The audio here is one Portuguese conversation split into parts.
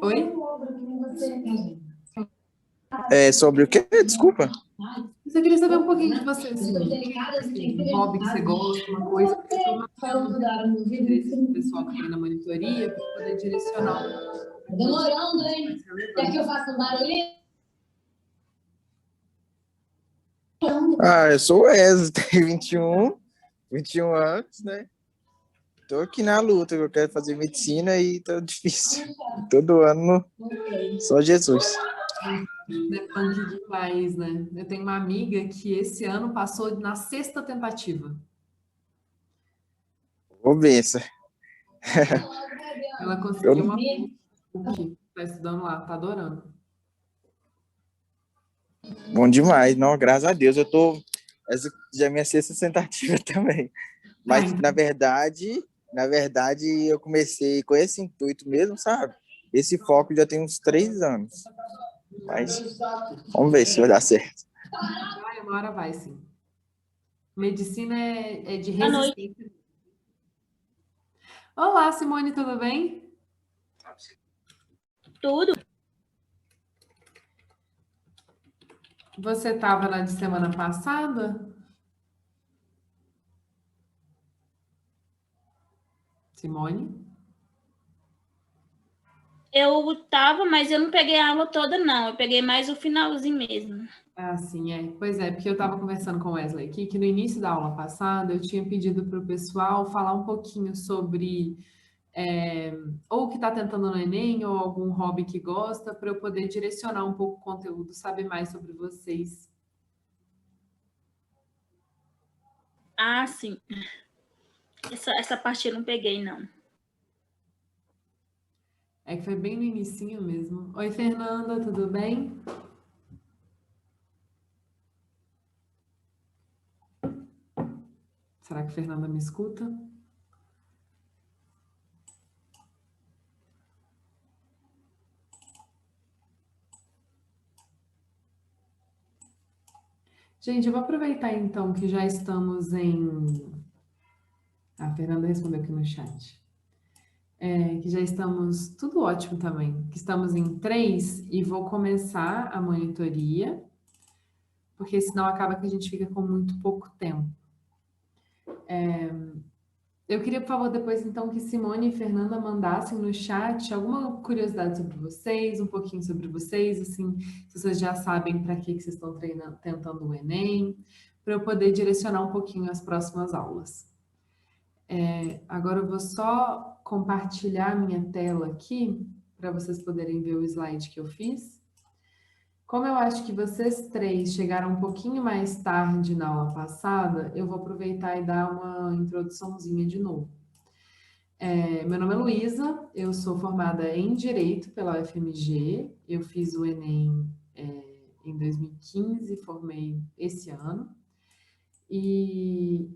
Oi? Sobre o quê? Desculpa. Eu queria saber um pouquinho de você, assim, um hobby que você gosta, uma coisa que você está marcando esse pessoal que tem na monitoria para poder direcionar. Demorando, hein? Quer que eu faça um barulho? Eu sou o Wesley, tenho 21 anos, né? Tô aqui na luta, eu quero fazer medicina e tá difícil. Todo ano, só Jesus. É punk demais, né? Eu tenho uma amiga que esse ano passou na 6ª tentativa. Vou ver essa. Ela conseguiu uma PUC, tá estudando lá, tá adorando. Bom demais, não, graças a Deus. Essa já é minha 6ª tentativa também. Mas, na verdade, eu comecei com esse intuito mesmo, sabe? Esse foco já tem uns 3 anos. Mas vamos ver se vai dar certo. Vai, uma hora vai, sim. Medicina é de resistência. Olá, Simone, tudo bem? Tudo. Você estava na de semana passada? Simone? Eu tava, mas eu não peguei a aula toda, não. Eu peguei mais o finalzinho mesmo. Ah, sim, é. Pois é, porque eu estava conversando com o Wesley aqui, que no início da aula passada eu tinha pedido para o pessoal falar um pouquinho sobre ou o que está tentando no Enem, ou algum hobby que gosta, para eu poder direcionar um pouco o conteúdo, saber mais sobre vocês. Ah, sim. Essa parte eu não peguei, não. É que foi bem no inicinho mesmo. Oi, Fernanda, tudo bem? Será que a Fernanda me escuta? Gente, eu vou aproveitar então que já estamos em... A Fernanda respondeu aqui no chat. Que já estamos... Tudo ótimo também. Que estamos em 3 e vou começar a monitoria, porque senão acaba que a gente fica com muito pouco tempo. Eu queria, por favor, depois, então, que Simone e Fernanda mandassem no chat alguma curiosidade sobre vocês, um pouquinho sobre vocês, assim, se vocês já sabem para que vocês estão tentando o Enem, para eu poder direcionar um pouquinho as próximas aulas. Agora eu vou só compartilhar minha tela aqui, para vocês poderem ver o slide que eu fiz. Como eu acho que vocês 3 chegaram um pouquinho mais tarde na aula passada, eu vou aproveitar e dar uma introduçãozinha de novo. Meu nome é Luísa, eu sou formada em Direito pela UFMG, eu fiz o Enem em 2015, formei esse ano, e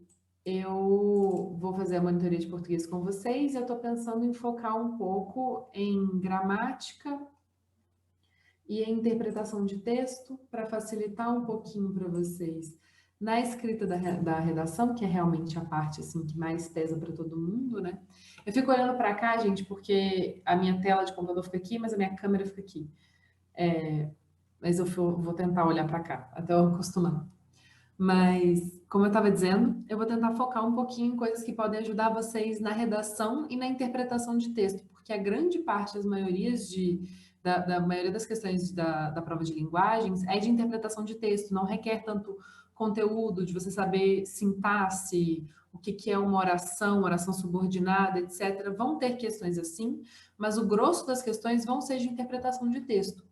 eu vou fazer a monitoria de português com vocês, e eu estou pensando em focar um pouco em gramática e em interpretação de texto, para facilitar um pouquinho para vocês na escrita da redação, que é realmente a parte assim, que mais pesa para todo mundo, né? Eu fico olhando para cá, gente, porque a minha tela de computador fica aqui, mas a minha câmera fica aqui. Mas eu vou tentar olhar para cá, até eu acostumar. Mas, como eu estava dizendo, eu vou tentar focar um pouquinho em coisas que podem ajudar vocês na redação e na interpretação de texto, porque a grande parte das maiorias da maioria das questões da prova de linguagens é de interpretação de texto, não requer tanto conteúdo, de você saber sintaxe, o que é uma oração subordinada, etc. Vão ter questões assim, mas o grosso das questões vão ser de interpretação de texto.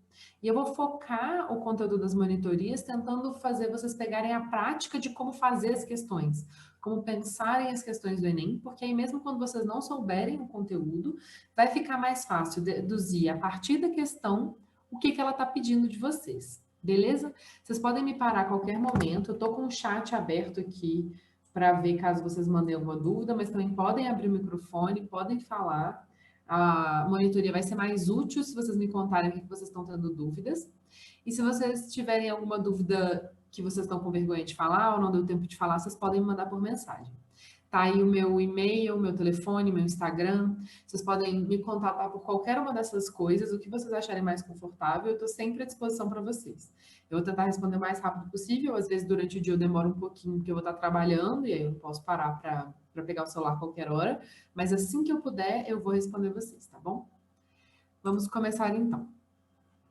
E eu vou focar o conteúdo das monitorias tentando fazer vocês pegarem a prática de como fazer as questões, como pensarem as questões do Enem, porque aí mesmo quando vocês não souberem o conteúdo, vai ficar mais fácil deduzir a partir da questão o que ela está pedindo de vocês, beleza? Vocês podem me parar a qualquer momento, eu estou com o chat aberto aqui para ver caso vocês mandem alguma dúvida, mas também podem abrir o microfone, podem falar. A monitoria vai ser mais útil se vocês me contarem o que vocês estão tendo dúvidas. E se vocês tiverem alguma dúvida que vocês estão com vergonha de falar ou não deu tempo de falar, vocês podem me mandar por mensagem. Tá aí o meu e-mail, meu telefone, meu Instagram. Vocês podem me contatar por qualquer uma dessas coisas, o que vocês acharem mais confortável. Eu estou sempre à disposição para vocês. Eu vou tentar responder o mais rápido possível. Às vezes, durante o dia, eu demoro um pouquinho, porque eu vou estar trabalhando, e aí eu não posso parar para pegar o celular a qualquer hora. Mas assim que eu puder, eu vou responder vocês, tá bom? Vamos começar então.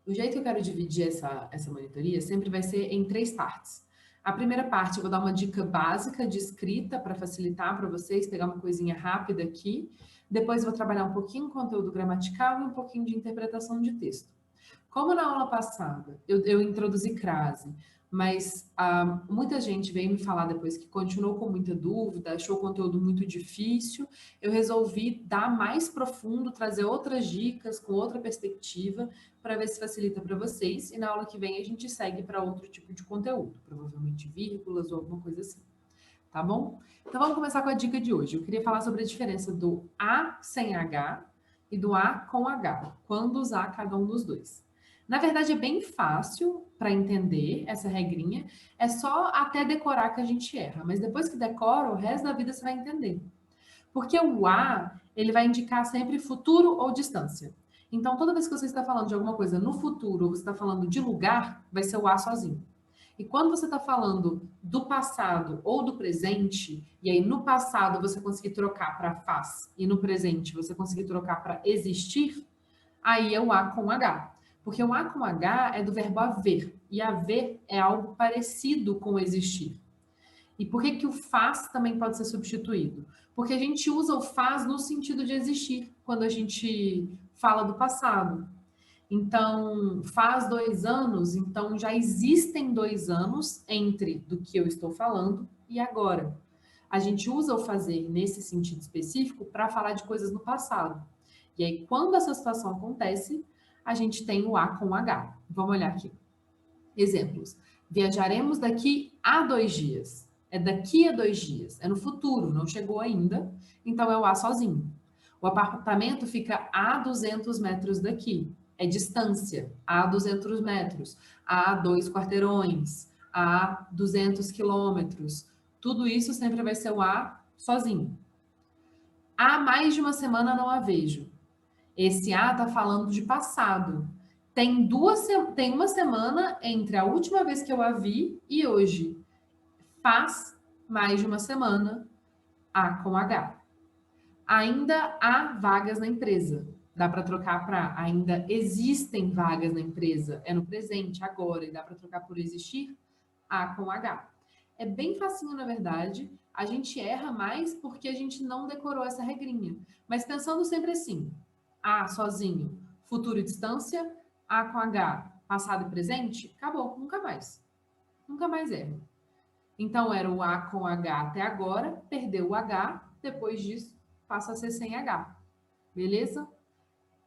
O jeito que eu quero dividir essa monitoria sempre vai ser em 3 partes. A primeira parte eu vou dar uma dica básica de escrita para facilitar para vocês, pegar uma coisinha rápida aqui. Depois eu vou trabalhar um pouquinho o conteúdo gramatical e um pouquinho de interpretação de texto. Como na aula passada eu introduzi crase, mas muita gente veio me falar depois que continuou com muita dúvida, achou o conteúdo muito difícil, eu resolvi dar mais profundo, trazer outras dicas com outra perspectiva para ver se facilita para vocês. E na aula que vem a gente segue para outro tipo de conteúdo, provavelmente vírgulas ou alguma coisa assim. Tá bom? Então vamos começar com a dica de hoje. Eu queria falar sobre a diferença do A sem H e do A com H. Quando usar cada um dos dois. Na verdade, é bem fácil para entender essa regrinha. É só até decorar que a gente erra. Mas depois que decora, o resto da vida você vai entender. Porque o A, ele vai indicar sempre futuro ou distância. Então, toda vez que você está falando de alguma coisa no futuro ou você está falando de lugar, vai ser o A sozinho. E quando você está falando do passado ou do presente, e aí no passado você conseguir trocar para faz e no presente você conseguir trocar para existir, aí é o A com H. Porque o A com H é do verbo haver, e haver é algo parecido com existir. E por que que o faz também pode ser substituído? Porque a gente usa o faz no sentido de existir, quando a gente fala do passado. Então, faz 2 anos, então já existem 2 anos entre do que eu estou falando e agora. A gente usa o fazer nesse sentido específico para falar de coisas no passado. E aí, quando essa situação acontece, a gente tem o A com H. Vamos olhar aqui. Exemplos. Viajaremos daqui a 2 dias. É daqui a 2 dias. É no futuro, não chegou ainda. Então, é o A sozinho. O apartamento fica a 200 metros daqui. É distância, a 200 metros, a 2 quarteirões, a 200 quilômetros. Tudo isso sempre vai ser o A sozinho. Há mais de uma semana não a vejo. Esse A está falando de passado. Tem uma semana entre a última vez que eu a vi e hoje. Faz mais de uma semana, A com H. Ainda há vagas na empresa. Dá para trocar para ainda existem vagas na empresa. É no presente, agora, e dá para trocar por existir, A com H. É bem facinho, na verdade. A gente erra mais porque a gente não decorou essa regrinha. Mas pensando sempre assim, A sozinho, futuro e distância, A com H, passado e presente, acabou, nunca mais. Nunca mais erra. Então era o A com H até agora, perdeu o H, depois disso passa a ser sem H. Beleza?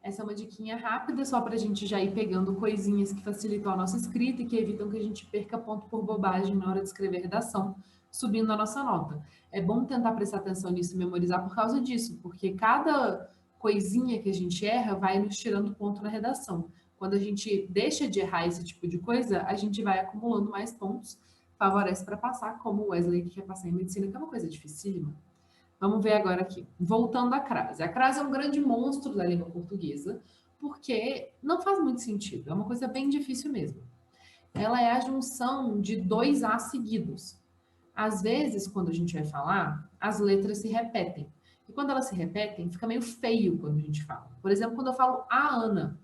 Essa é uma diquinha rápida, só para a gente já ir pegando coisinhas que facilitam a nossa escrita e que evitam que a gente perca ponto por bobagem na hora de escrever redação, subindo a nossa nota. É bom tentar prestar atenção nisso e memorizar por causa disso, porque cada coisinha que a gente erra vai nos tirando ponto na redação. Quando a gente deixa de errar esse tipo de coisa, a gente vai acumulando mais pontos, favorece para passar, como o Wesley que quer passar em medicina, que é uma coisa dificílima. Vamos ver agora aqui. Voltando à crase. A crase é um grande monstro da língua portuguesa, porque não faz muito sentido. É uma coisa bem difícil mesmo. Ela é a junção de 2 A seguidos. Às vezes, quando a gente vai falar, as letras se repetem. E quando elas se repetem, fica meio feio quando a gente fala. Por exemplo, quando eu falo a Ana,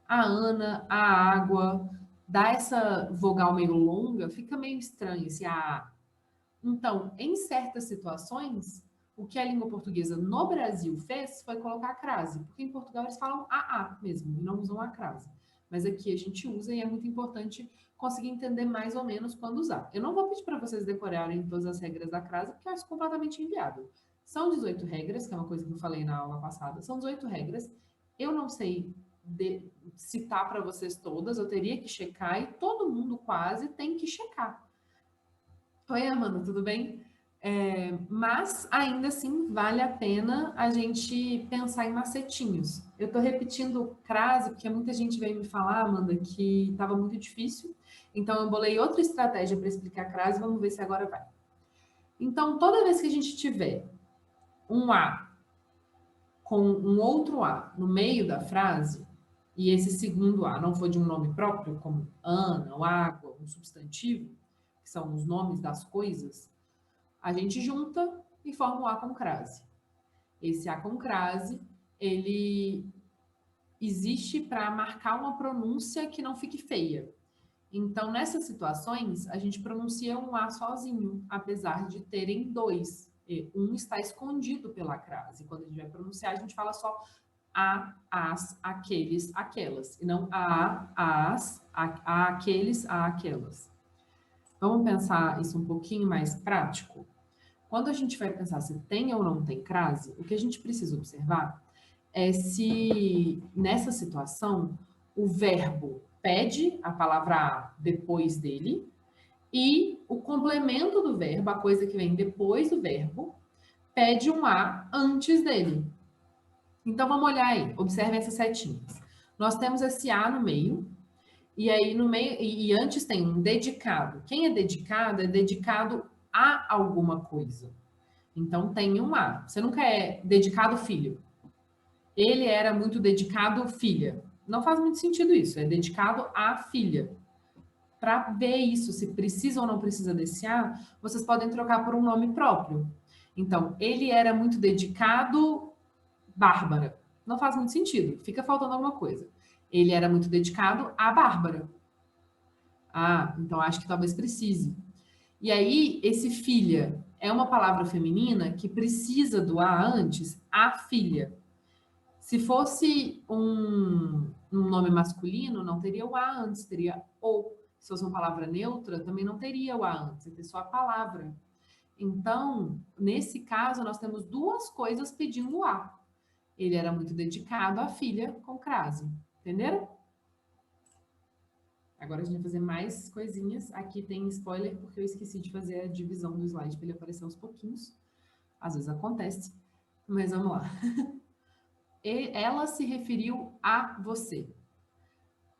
a água, dá essa vogal meio longa, fica meio estranho esse a. Então, em certas situações, o que a língua portuguesa no Brasil fez foi colocar a crase, porque em Portugal eles falam a mesmo, e não usam a crase. Mas aqui a gente usa e é muito importante conseguir entender mais ou menos quando usar. Eu não vou pedir para vocês decorarem todas as regras da crase, porque eu acho completamente inviável. São 18 regras, que é uma coisa que eu falei na aula passada, são 18 regras. Eu não sei citar para vocês todas, eu teria que checar e todo mundo quase tem que checar. Oi, Amanda, tudo bem? Mas ainda assim vale a pena a gente pensar em macetinhos. Eu estou repetindo crase porque muita gente veio me falar, Amanda, que estava muito difícil. Então eu bolei outra estratégia para explicar crase, vamos ver se agora vai. Então, toda vez que a gente tiver um A com um outro A no meio da frase, e esse segundo A não for de um nome próprio, como Ana, ou água, um substantivo, que são os nomes das coisas, a gente junta e forma o A com crase. Esse A com crase, ele existe para marcar uma pronúncia que não fique feia. Então, nessas situações, a gente pronuncia um A sozinho, apesar de terem dois. E um está escondido pela crase. Quando a gente vai pronunciar, a gente fala só a, as, aqueles, aquelas. E não a, as, a aqueles, a aquelas. Vamos pensar isso um pouquinho mais prático? Quando a gente vai pensar se tem ou não tem crase, o que a gente precisa observar é se, nessa situação, o verbo pede a palavra a depois dele e o complemento do verbo, a coisa que vem depois do verbo, pede um a antes dele. Então, vamos olhar aí, observe essas setinhas. Nós temos esse a no meio, e aí no meio, e antes tem um dedicado. Quem é dedicado a alguma coisa. Então, tem um a. Você nunca é dedicado filho. Ele era muito dedicado filha. Não faz muito sentido isso, é dedicado à filha. Para ver isso, se precisa ou não precisa desse A, vocês podem trocar por um nome próprio. Então, ele era muito dedicado Bárbara. Não faz muito sentido, fica faltando alguma coisa. Ele era muito dedicado a Bárbara. Ah, então acho que talvez precise. E aí, esse filha é uma palavra feminina que precisa do A antes, a filha. Se fosse um nome masculino, não teria o A antes, teria o. Se fosse uma palavra neutra, também não teria o A antes, teria só a palavra. Então, nesse caso, nós temos duas coisas pedindo o A. Ele era muito dedicado à filha com crase. Entenderam? Agora a gente vai fazer mais coisinhas. Aqui tem spoiler, porque eu esqueci de fazer a divisão do slide para ele aparecer aos pouquinhos. Às vezes acontece, mas vamos lá. Ela se referiu a você.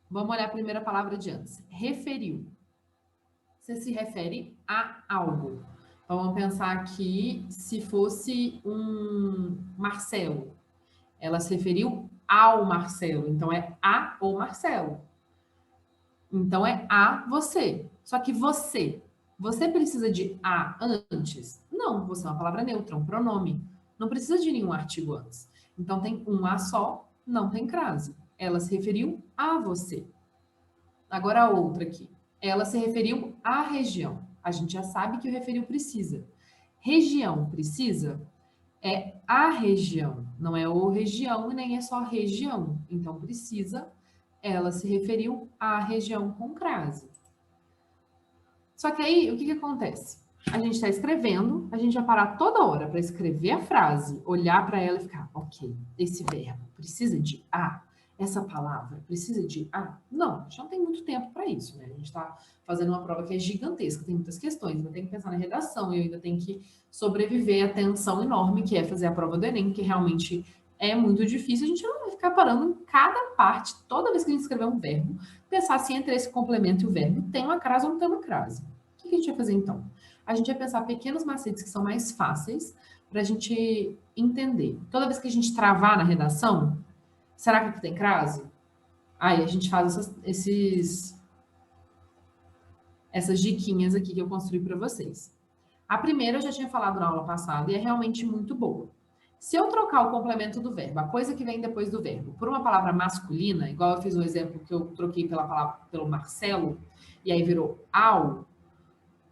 Vamos olhar a primeira palavra de antes. Referiu. Você se refere a algo. Então, vamos pensar aqui se fosse um Marcelo. Ela se referiu ao Marcelo. Então, é a ou Marcelo. Então, é a você. Só que você precisa de a antes? Não, você é uma palavra neutra, um pronome. Não precisa de nenhum artigo antes. Então, tem um a só, não tem crase. Ela se referiu a você. Agora a outra aqui. Ela se referiu à região. A gente já sabe que o referiu precisa. Região precisa é a região, não é o região e nem é só região. Então, precisa, ela se referiu à região com crase. Só que aí, o que acontece? A gente está escrevendo, a gente vai parar toda hora para escrever a frase, olhar para ela e ficar, ok, esse verbo precisa de a, essa palavra precisa de a. Não, a gente não tem muito tempo para isso, né? A gente está fazendo uma prova que é gigantesca, tem muitas questões, ainda tem que pensar na redação, eu ainda tenho que sobreviver à tensão enorme que é fazer a prova do Enem, que realmente é muito difícil. A gente não vai ficar parando em cada parte, toda vez que a gente escrever um verbo, pensar se entre esse complemento e o verbo tem uma crase ou não tem uma crase. O que a gente vai fazer então? A gente vai pensar pequenos macetes que são mais fáceis para a gente entender. Toda vez que a gente travar na redação, será que aqui tem crase? Aí a gente faz essas diquinhas aqui que eu construí para vocês. A primeira eu já tinha falado na aula passada e é realmente muito boa. Se eu trocar o complemento do verbo, a coisa que vem depois do verbo, por uma palavra masculina, igual eu fiz o exemplo que eu troquei pelo Marcelo, e aí virou ao,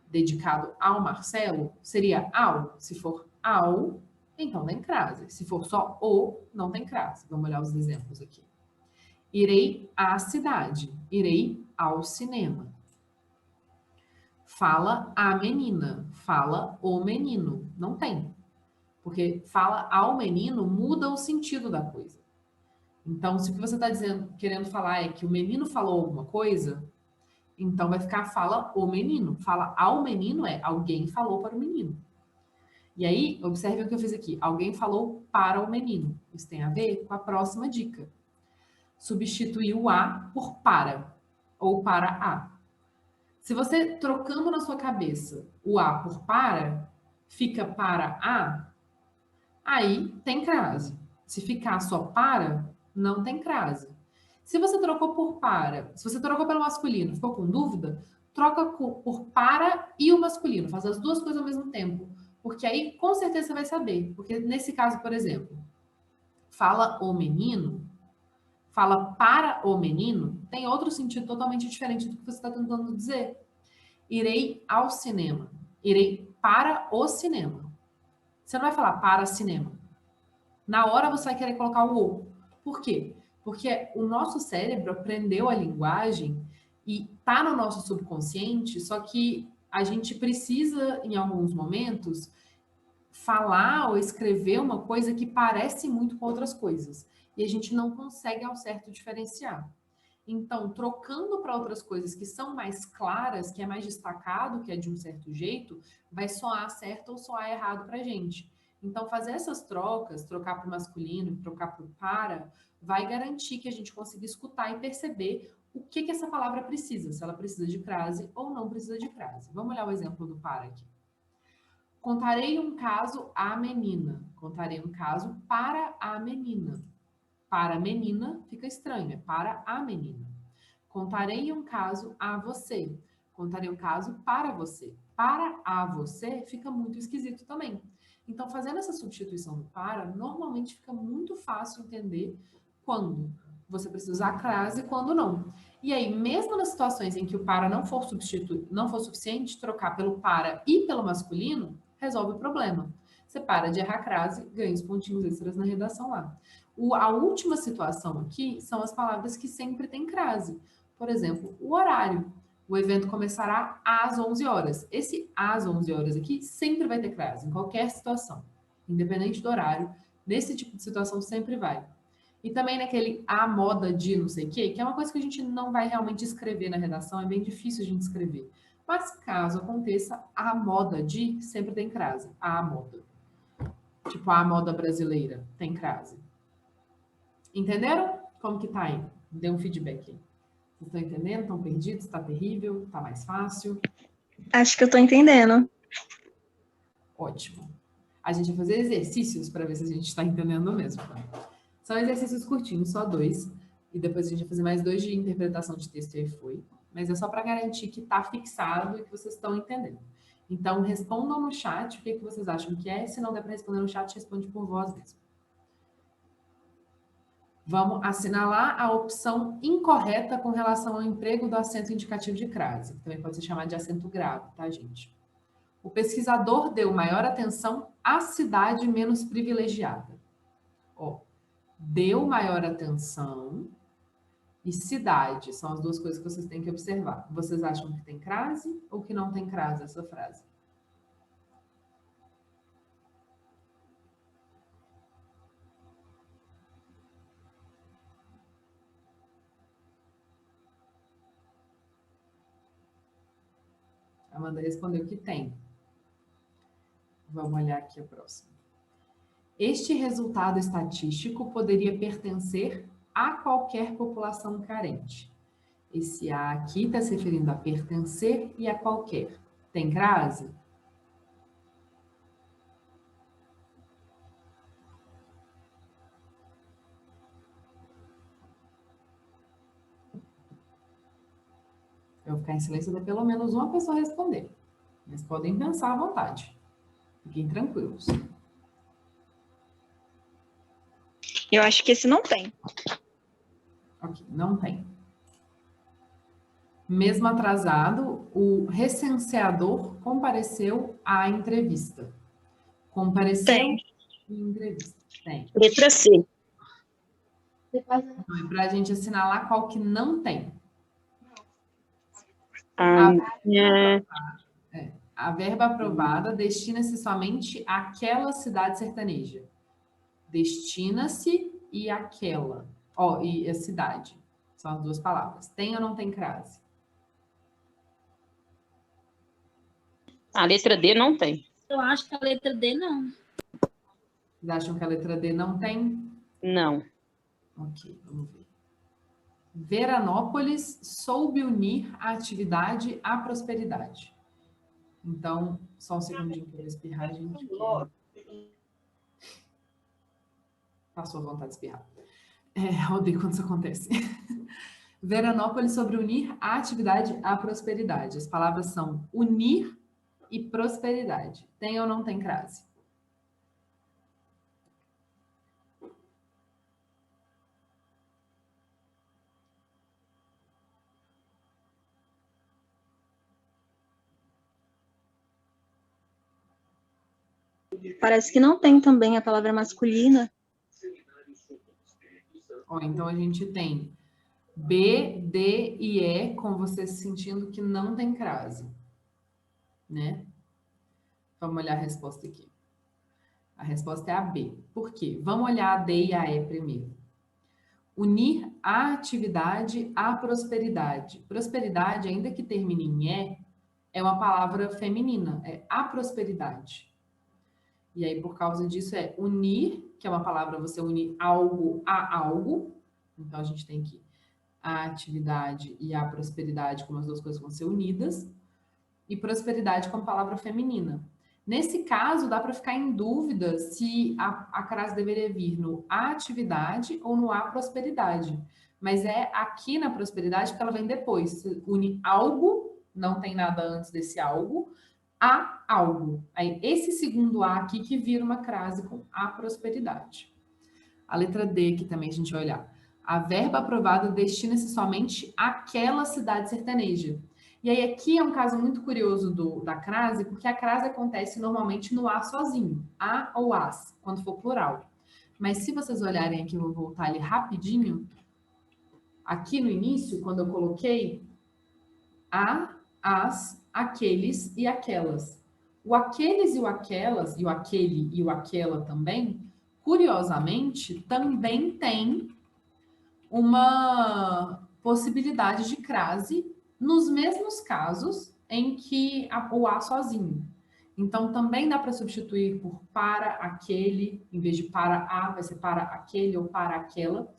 dedicado ao Marcelo, seria ao. Se for ao, então tem crase. Se for só o, não tem crase. Vamos olhar os exemplos aqui. Irei à cidade. Irei ao cinema. Fala a menina. Fala o menino. Não tem. Porque fala ao menino muda o sentido da coisa. Então, se o que você está querendo falar é que o menino falou alguma coisa, então vai ficar fala o menino. Fala ao menino é alguém falou para o menino. E aí, observe o que eu fiz aqui. Alguém falou para o menino. Isso tem a ver com a próxima dica. Substituir o a por para ou para a. Se você trocando na sua cabeça o a por para, fica para a, aí tem crase. Se ficar só para, não tem crase. Se você trocou por para, se você trocou pelo masculino, ficou com dúvida, troca por para e o masculino. Faz as duas coisas ao mesmo tempo. Porque aí, com certeza, você vai saber. Porque nesse caso, por exemplo, fala o menino, fala para o menino, tem outro sentido totalmente diferente do que você está tentando dizer. Irei ao cinema. Irei para o cinema. Você não vai falar para cinema. Na hora você vai querer colocar o ou. Por quê? Porque o nosso cérebro aprendeu a linguagem e tá no nosso subconsciente, só que a gente precisa, em alguns momentos, falar ou escrever uma coisa que parece muito com outras coisas. E a gente não consegue ao certo diferenciar. Então, trocando para outras coisas que são mais claras, que é mais destacado, que é de um certo jeito, vai soar certo ou soar errado para a gente. Então, fazer essas trocas, trocar para o masculino, trocar para o para, vai garantir que a gente consiga escutar e perceber o que essa palavra precisa, se ela precisa de crase ou não precisa de crase. Vamos olhar o exemplo do para aqui. Contarei um caso à menina. Contarei um caso para a menina. Para a menina fica estranho, é para a menina. Contarei um caso a você. Contarei um caso para você. Para a você fica muito esquisito também. Então, fazendo essa substituição do para, normalmente fica muito fácil entender quando você precisa usar a crase e quando não. E aí, mesmo nas situações em que o para não for suficiente, trocar pelo para e pelo masculino, resolve o problema. Você para de errar a crase, ganha os pontinhos extras na redação lá. A última situação aqui são as palavras que sempre têm crase. Por exemplo, o horário. O evento começará às 11 horas. Esse às 11 horas aqui sempre vai ter crase, em qualquer situação. Independente do horário, nesse tipo de situação sempre vai. E também naquele a moda de não sei o quê, que é uma coisa que a gente não vai realmente escrever na redação, é bem difícil a gente escrever. Mas caso aconteça, a moda de sempre tem crase. A moda. Tipo, a moda brasileira tem crase. Entenderam? Como que tá aí? Dê um feedback aí. Vocês estão entendendo? Estão perdidos? Está terrível? Está mais fácil? Acho que eu tô entendendo. Ótimo. A gente vai fazer exercícios para ver se a gente está entendendo mesmo. Tá? São exercícios curtinhos, só 2. E depois a gente vai fazer mais 2 de interpretação de texto e aí foi. Mas é só para garantir que está fixado e que vocês estão entendendo. Então, respondam no chat o que vocês acham que é. Se não der para responder no chat, responde por voz mesmo. Vamos assinalar a opção incorreta com relação ao emprego do acento indicativo de crase, que também pode ser chamado de acento grave, tá, gente? O pesquisador deu maior atenção à cidade menos privilegiada. Ó, deu maior atenção e cidade são as duas coisas que vocês têm que observar. Vocês acham que tem crase ou que não tem crase essa frase? Amanda respondeu que tem. Vamos olhar aqui a próxima. Este resultado estatístico poderia pertencer a qualquer população carente. Esse A aqui está se referindo a pertencer e a qualquer. Tem crase? Eu vou ficar em silêncio até pelo menos uma pessoa responder. Mas podem pensar à vontade. Fiquem tranquilos. Eu acho que esse não tem. Ok, não tem. Mesmo atrasado, o recenseador compareceu à entrevista. Compareceu Tem. em entrevista. Tem. Letra C. Então, é para a gente assinalar qual que não tem. A verba aprovada destina-se somente àquela cidade sertaneja. Destina-se e àquela. Ó, e a cidade. São as duas palavras. Tem ou não tem crase? A letra D não tem. Eu acho que a letra D não. Vocês acham que a letra D não tem? Não. Ok, vamos ver. Veranópolis soube unir a atividade à prosperidade. Então, só um segundinho para eu espirrar, gente. Passou a vontade de espirrar. Odeio quando isso acontece. Veranópolis sobre unir a atividade à prosperidade. As palavras são unir e prosperidade. Tem ou não tem crase? Parece que não tem também a palavra masculina. Ó, então a gente tem B, D e E, com você sentindo que não tem crase, né? Vamos olhar a resposta aqui. A resposta é a B. Por quê? Vamos olhar a D e a E primeiro. Unir a atividade à prosperidade. Prosperidade, ainda que termine em E, é uma palavra feminina, é a prosperidade. E aí, por causa disso, é unir, que é uma palavra, você unir algo a algo. Então, a gente tem que a atividade e a prosperidade, como as duas coisas vão ser unidas. E prosperidade com palavra feminina. Nesse caso, dá para ficar em dúvida se a crase deveria vir no a atividade ou no a prosperidade. Mas é aqui na prosperidade que ela vem depois. Se une algo, não tem nada antes desse algo, a algo. Aí, esse segundo A aqui que vira uma crase com a prosperidade. A letra D, que também a gente vai olhar. A verba aprovada destina-se somente àquela cidade sertaneja. E aí, aqui é um caso muito curioso da crase, porque a crase acontece normalmente no A sozinho. A ou as, quando for plural. Mas se vocês olharem aqui, eu vou voltar ali rapidinho. Aqui no início, quando eu coloquei a, as, aqueles e aquelas. O aqueles e o aquelas, e o aquele e o aquela também, curiosamente, também tem uma possibilidade de crase nos mesmos casos em que o a sozinho. Então, também dá para substituir por para aquele, em vez de para a, vai ser para aquele ou para aquela.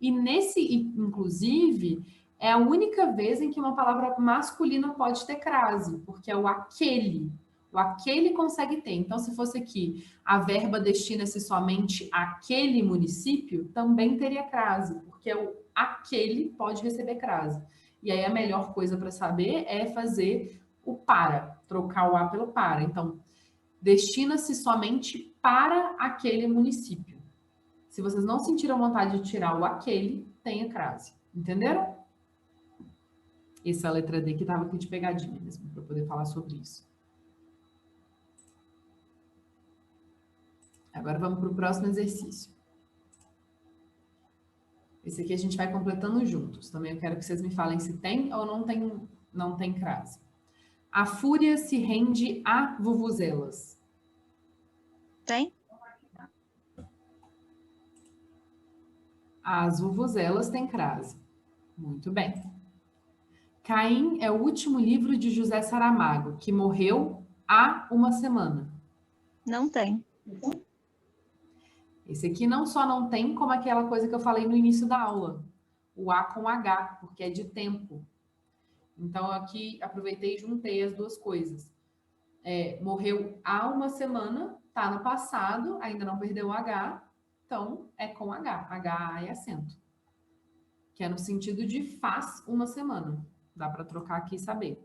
E nesse, inclusive, é a única vez em que uma palavra masculina pode ter crase, porque é o aquele. O aquele consegue ter. Então, se fosse aqui, a verba destina-se somente àquele município, também teria crase, porque o aquele pode receber crase. E aí a melhor coisa para saber é fazer o para, trocar o a pelo para. Então, destina-se somente para aquele município. Se vocês não sentiram vontade de tirar o aquele, tenha crase. Entenderam? Essa é a letra D que estava aqui de pegadinha mesmo, para eu poder falar sobre isso. Agora vamos para o próximo exercício. Esse aqui a gente vai completando juntos. Também eu quero que vocês me falem se tem ou não tem crase. A fúria se rende a vuvuzelas. Tem? As vuvuzelas têm crase. Muito bem. Caim é o último livro de José Saramago, que morreu há uma semana. Não tem. Esse aqui não só não tem, como aquela coisa que eu falei no início da aula. O A com H, porque é de tempo. Então, aqui aproveitei e juntei as duas coisas. Morreu há uma semana, tá no passado, ainda não perdeu o H, então é com H. H é acento. Que é no sentido de faz uma semana. Dá para trocar aqui e saber.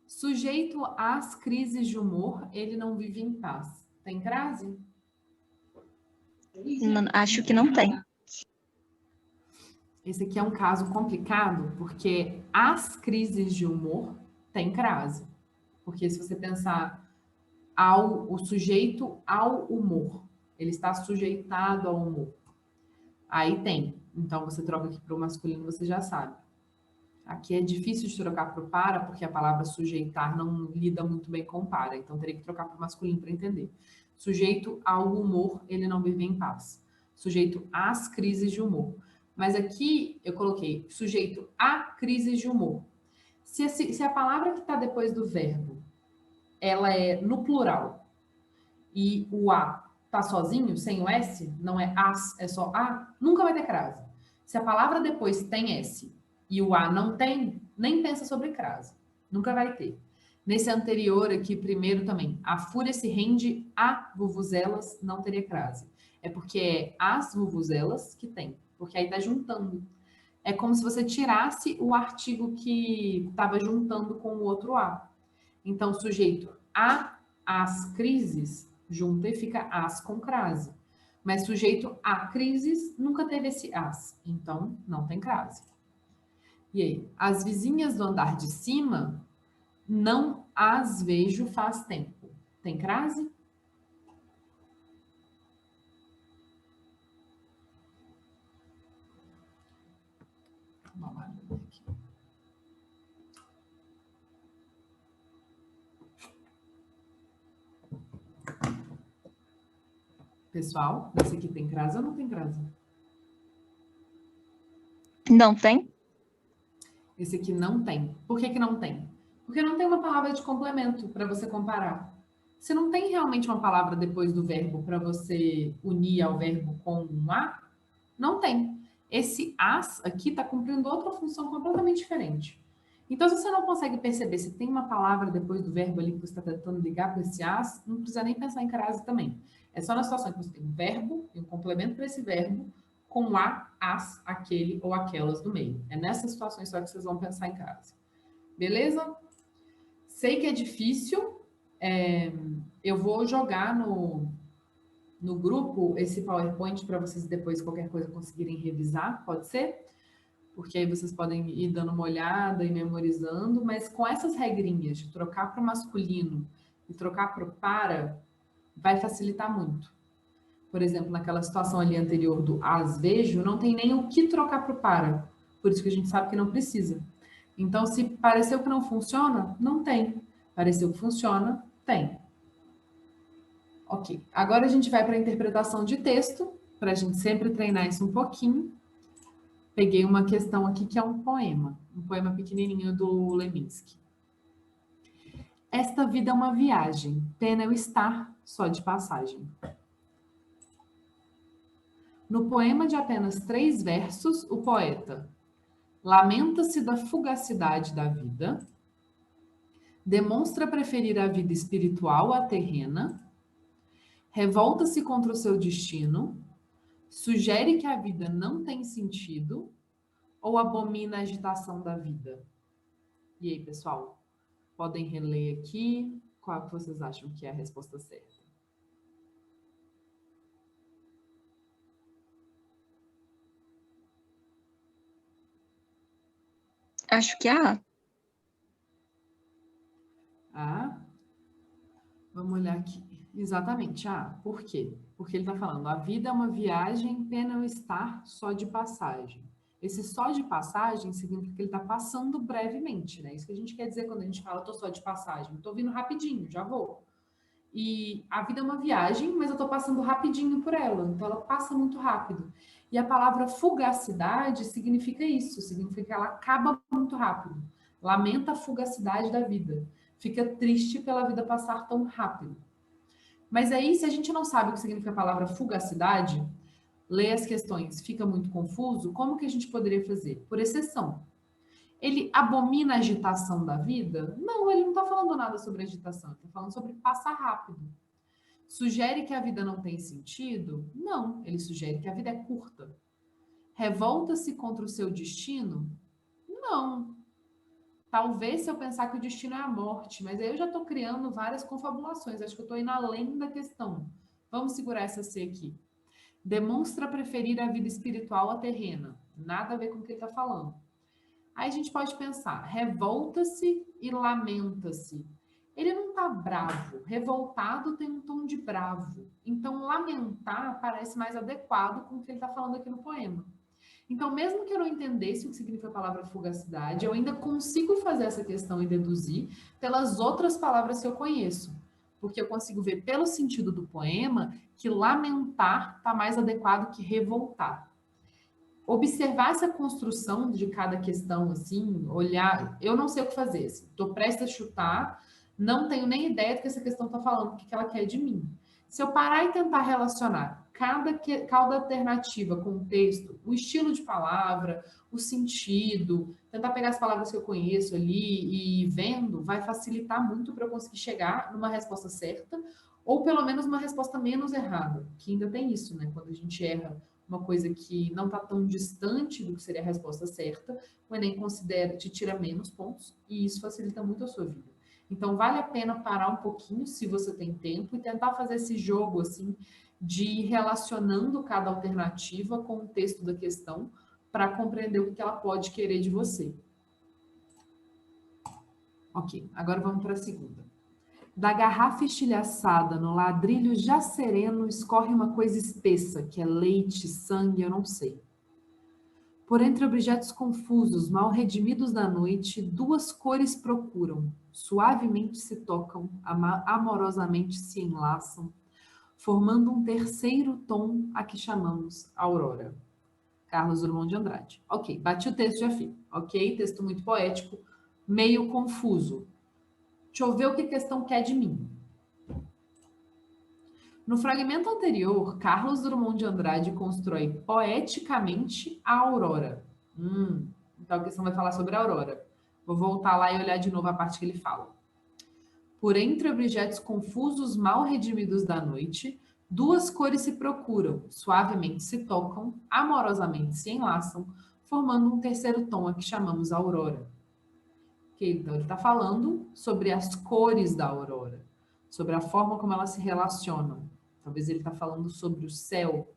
Sujeito às crises de humor, ele não vive em paz. Tem crase? Não, acho que não tem. Esse aqui é um caso complicado, porque as crises de humor têm crase. Porque se você pensar o sujeito ao humor, ele está sujeitado ao humor. Aí tem. Então, você troca aqui para o masculino, você já sabe. Aqui é difícil de trocar para o para, porque a palavra sujeitar não lida muito bem com para. Então, teria que trocar para o masculino para entender. Sujeito ao humor, ele não vive em paz. Sujeito às crises de humor. Mas aqui eu coloquei sujeito a crises de humor. Se a palavra que está depois do verbo, ela é no plural, e o a está sozinho, sem o s, não é as, é só a, nunca vai ter crase. Se a palavra depois tem s e o a não tem, nem pensa sobre crase. Nunca vai ter. Nesse anterior aqui, primeiro também, a fúria se rende a vuvuzelas, não teria crase. É porque é as vuvuzelas que tem, porque aí tá juntando. É como se você tirasse o artigo que estava juntando com o outro a. Então, sujeito a as crises, junta e fica as com crase. Mas sujeito a crises nunca teve esse as, então não tem crase. E aí, as vizinhas do andar de cima, não as vejo faz tempo. Tem crase? Vamos lá aqui. Pessoal, esse aqui tem crase ou não tem crase? Não tem? Esse aqui não tem. Por que que não tem? Porque não tem uma palavra de complemento para você comparar. Se não tem realmente uma palavra depois do verbo para você unir ao verbo com um a, não tem. Esse as aqui está cumprindo outra função completamente diferente. Então, se você não consegue perceber se tem uma palavra depois do verbo ali que você está tentando ligar com esse as, não precisa nem pensar em crase também. É só na situação que você tem um verbo e um complemento para esse verbo com a, as, aquele ou aquelas no meio. É nessas situações só que vocês vão pensar em crase. Beleza? Sei que é difícil. Eu vou jogar no grupo esse PowerPoint para vocês depois, qualquer coisa, conseguirem revisar, pode ser? Porque aí vocês podem ir dando uma olhada e memorizando, mas com essas regrinhas de trocar para o masculino e trocar para o para, vai facilitar muito. Por exemplo, naquela situação ali anterior do as vejo, não tem nem o que trocar para o para. Por isso que a gente sabe que não precisa. Então, se pareceu que não funciona, não tem. Pareceu que funciona, tem. Ok. Agora a gente vai para a interpretação de texto, para a gente sempre treinar isso um pouquinho. Peguei uma questão aqui que é um poema pequenininho do Leminski. Esta vida é uma viagem, pena eu estar só de passagem. No poema de apenas 3 versos, o poeta lamenta-se da fugacidade da vida, demonstra preferir a vida espiritual à terrena, revolta-se contra o seu destino, sugere que a vida não tem sentido ou abomina a agitação da vida? E aí, pessoal, podem reler aqui qual que vocês acham que é a resposta certa. Acho que é A. Vamos olhar aqui. Exatamente, por quê? Porque ele está falando, a vida é uma viagem, pena eu estar só de passagem. Esse só de passagem significa que ele está passando brevemente, né? Isso que a gente quer dizer quando a gente fala, estou só de passagem. Estou vindo rapidinho, já vou. E a vida é uma viagem, mas eu estou passando rapidinho por ela. Então, ela passa muito rápido. E a palavra fugacidade significa isso. Significa que ela acaba muito rápido. Lamenta a fugacidade da vida. Fica triste pela vida passar tão rápido. Mas aí, se a gente não sabe o que significa a palavra fugacidade, lê as questões, fica muito confuso, como que a gente poderia fazer? Por exceção. Ele abomina a agitação da vida? Não, ele não está falando nada sobre agitação, ele está falando sobre passar rápido. Sugere que a vida não tem sentido? Não, ele sugere que a vida é curta. Revolta-se contra o seu destino? Não. Talvez se eu pensar que o destino é a morte, mas aí eu já estou criando várias confabulações, acho que eu estou indo além da questão. Vamos segurar essa C aqui. Demonstra preferir a vida espiritual à terrena. Nada a ver com o que ele está falando. Aí a gente pode pensar, revolta-se e lamenta-se. Ele não está bravo. Revoltado tem um tom de bravo. Então, lamentar parece mais adequado com o que ele está falando aqui no poema. Então, mesmo que eu não entendesse o que significa a palavra fugacidade, eu ainda consigo fazer essa questão e deduzir pelas outras palavras que eu conheço. Porque eu consigo ver pelo sentido do poema que lamentar está mais adequado que revoltar. Observar essa construção de cada questão, assim, olhar... Eu não sei o que fazer. Estou prestes a chutar, não tenho nem ideia do que essa questão está falando, o que ela quer de mim. Se eu parar e tentar relacionar cada alternativa com o texto, o estilo de palavra, o sentido, tentar pegar as palavras que eu conheço ali e ir vendo, vai facilitar muito para eu conseguir chegar numa resposta certa, ou pelo menos uma resposta menos errada, que ainda tem isso, né? Quando a gente erra uma coisa que não está tão distante do que seria a resposta certa, o Enem considera, te tira menos pontos, e isso facilita muito a sua vida. Então, vale a pena parar um pouquinho, se você tem tempo, e tentar fazer esse jogo, assim, de ir relacionando cada alternativa com o texto da questão para compreender o que ela pode querer de você. Ok, agora vamos para a segunda. Da garrafa estilhaçada no ladrilho já sereno escorre uma coisa espessa, que é leite, sangue, eu não sei. Por entre objetos confusos, mal redimidos da noite, duas cores procuram, suavemente se tocam, amorosamente se enlaçam, formando um terceiro tom a que chamamos aurora. Carlos Drummond de Andrade. Ok, bati o texto, já fiz. Ok, texto muito poético, meio confuso. Deixa eu ver o que a questão quer de mim. No fragmento anterior, Carlos Drummond de Andrade constrói poeticamente a aurora. Então a questão vai falar sobre a aurora. Vou voltar lá e olhar de novo a parte que ele fala. Por entre objetos confusos mal redimidos da noite, duas cores se procuram, suavemente se tocam, amorosamente se enlaçam, formando um terceiro tom a que chamamos aurora. Okay, então ele está falando sobre as cores da aurora, sobre a forma como elas se relacionam. Talvez ele está falando sobre o céu.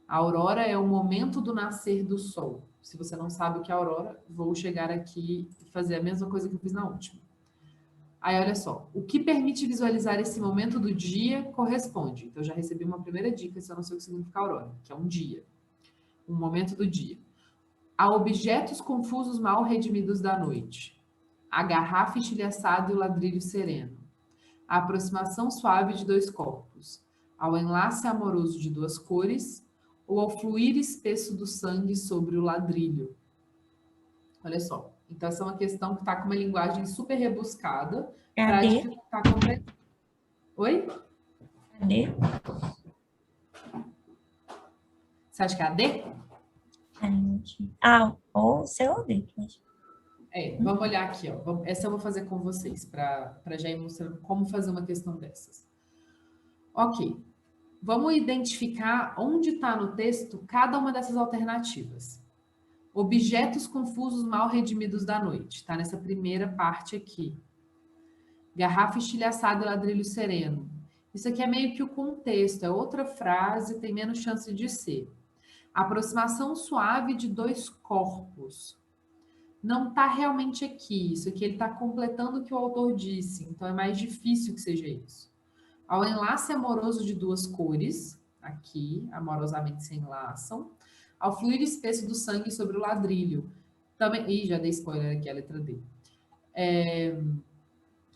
A aurora é o momento do nascer do sol. Se você não sabe o que é aurora, vou chegar aqui e fazer a mesma coisa que eu fiz na última. Aí, olha só. O que permite visualizar esse momento do dia corresponde. Então, eu já recebi uma primeira dica, se eu não sei o que significa aurora, que é um dia. Um momento do dia. A objetos confusos mal redimidos da noite. A garrafa estilhaçada e o ladrilho sereno. A aproximação suave de dois corpos. Ao enlace amoroso de duas cores, ou ao fluir espesso do sangue sobre o ladrilho. Olha só. Então, essa é uma questão que está com uma linguagem super rebuscada para dificultar a compreensão. Oi? AD? Você acha que é AD? Ou COD. Vamos olhar aqui, ó. Essa eu vou fazer com vocês, para já ir mostrando como fazer uma questão dessas. Ok. Vamos identificar onde está no texto cada uma dessas alternativas. Objetos confusos mal redimidos da noite. Está nessa primeira parte aqui. Garrafa estilhaçada e ladrilho sereno. Isso aqui é meio que o contexto. É outra frase, tem menos chance de ser. Aproximação suave de dois corpos. Não está realmente aqui. Isso aqui ele está completando o que o autor disse. Então, é mais difícil que seja isso. Ao enlace amoroso de duas cores. Aqui, amorosamente se enlaçam. Ao fluir espesso do sangue sobre o ladrilho. Também, já dei spoiler aqui, a letra D.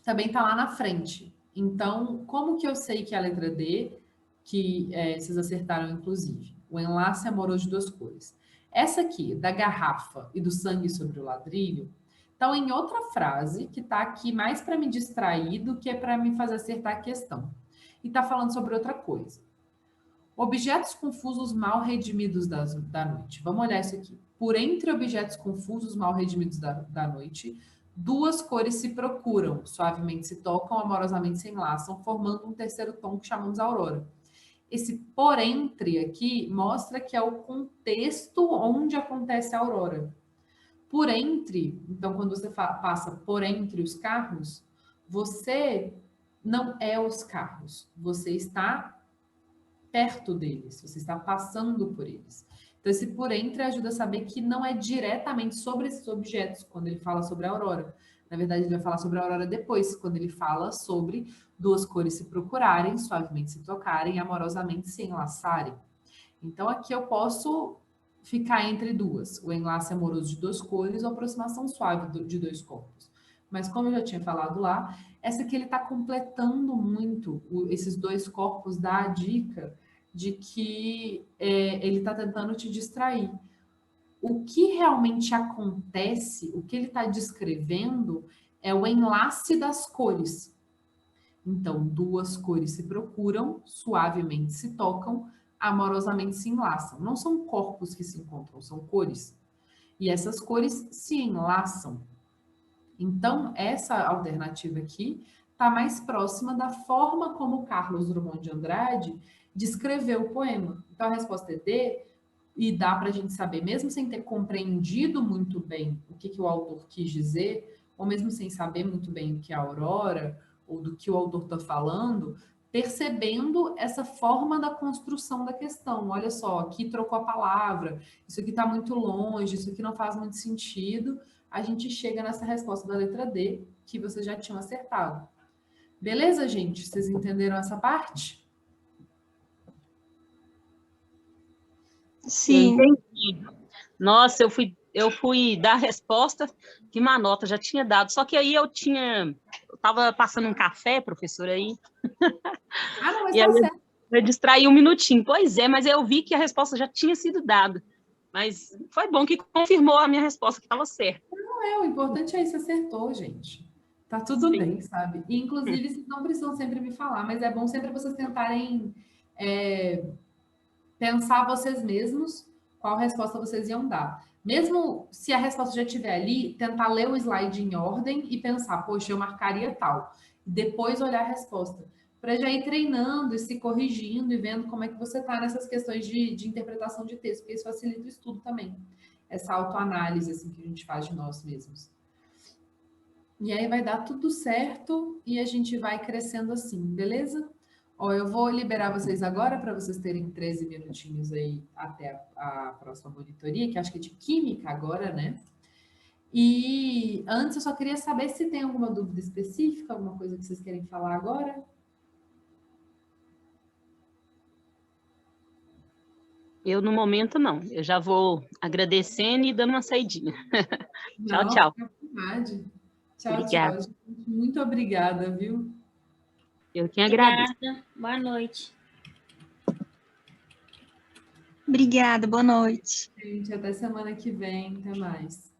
Também está lá na frente. Então, como que eu sei que é a letra D, que vocês acertaram, inclusive? O enlace amoroso de duas cores. Essa aqui, da garrafa e do sangue sobre o ladrilho, estão em outra frase, que está aqui mais para me distrair do que para me fazer acertar a questão. E está falando sobre outra coisa. Objetos confusos mal redimidos da noite. Vamos olhar isso aqui. Por entre objetos confusos mal redimidos da noite, duas cores se procuram, suavemente se tocam, amorosamente se enlaçam, formando um terceiro tom que chamamos aurora. Esse por entre aqui mostra que é o contexto onde acontece a aurora. Por entre, então quando você passa por entre os carros, você não é os carros, você está perto deles, você está passando por eles. Então, esse por entre ajuda a saber que não é diretamente sobre esses objetos, quando ele fala sobre a aurora. Na verdade, ele vai falar sobre a aurora depois, quando ele fala sobre duas cores se procurarem, suavemente se tocarem, amorosamente se enlaçarem. Então, aqui eu posso ficar entre duas, o enlace amoroso de duas cores ou a aproximação suave de dois corpos. Mas, como eu já tinha falado lá, essa aqui ele está completando muito esses dois corpos, dá a dica de que ele está tentando te distrair. O que realmente acontece, o que ele está descrevendo, é o enlace das cores. Então, duas cores se procuram, suavemente se tocam, amorosamente se enlaçam. Não são corpos que se encontram, são cores. E essas cores se enlaçam. Então, essa alternativa aqui está mais próxima da forma como Carlos Drummond de Andrade descreveu o poema. Então, a resposta é D, e dá para a gente saber, mesmo sem ter compreendido muito bem o que o autor quis dizer, ou mesmo sem saber muito bem o que é a Aurora, ou do que o autor está falando, percebendo essa forma da construção da questão. Olha só, aqui trocou a palavra, isso aqui está muito longe, isso aqui não faz muito sentido. A gente chega nessa resposta da letra D, que vocês já tinham acertado. Beleza, gente? Vocês entenderam essa parte? Sim. Entendi. Nossa, eu fui dar a resposta que uma nota já tinha dado. Só que aí eu estava passando um café, professora, aí. Ah, não, mas E tá aí certo. eu distraí um minutinho. Pois é, mas eu vi que a resposta já tinha sido dada. Mas foi bom que confirmou a minha resposta que estava certa. O importante é isso, acertou, gente. Tá tudo Sim. bem, sabe? E, inclusive, vocês não precisam sempre me falar, mas é bom sempre vocês tentarem pensar vocês mesmos qual resposta vocês iam dar. Mesmo se a resposta já estiver ali, tentar ler o slide em ordem e pensar, poxa, eu marcaria tal. Depois olhar a resposta. Para já ir treinando e se corrigindo e vendo como é que você está nessas questões de interpretação de texto, porque isso facilita o estudo também. Essa autoanálise assim, que a gente faz de nós mesmos. E aí vai dar tudo certo e a gente vai crescendo assim, beleza? Ó, eu vou liberar vocês agora para vocês terem 13 minutinhos aí até a próxima monitoria, que acho que é de química agora, né? E antes eu só queria saber se tem alguma dúvida específica, alguma coisa que vocês querem falar agora. Eu, no momento, não. Eu já vou agradecendo e dando uma saidinha. Tchau, Não, tchau. fica à vontade. Tchau, Obrigada. tchau. Gente. Muito obrigada, viu? Eu quem agradeço. Obrigada. Boa noite. Obrigada, boa noite. Gente, até semana que vem. Até mais.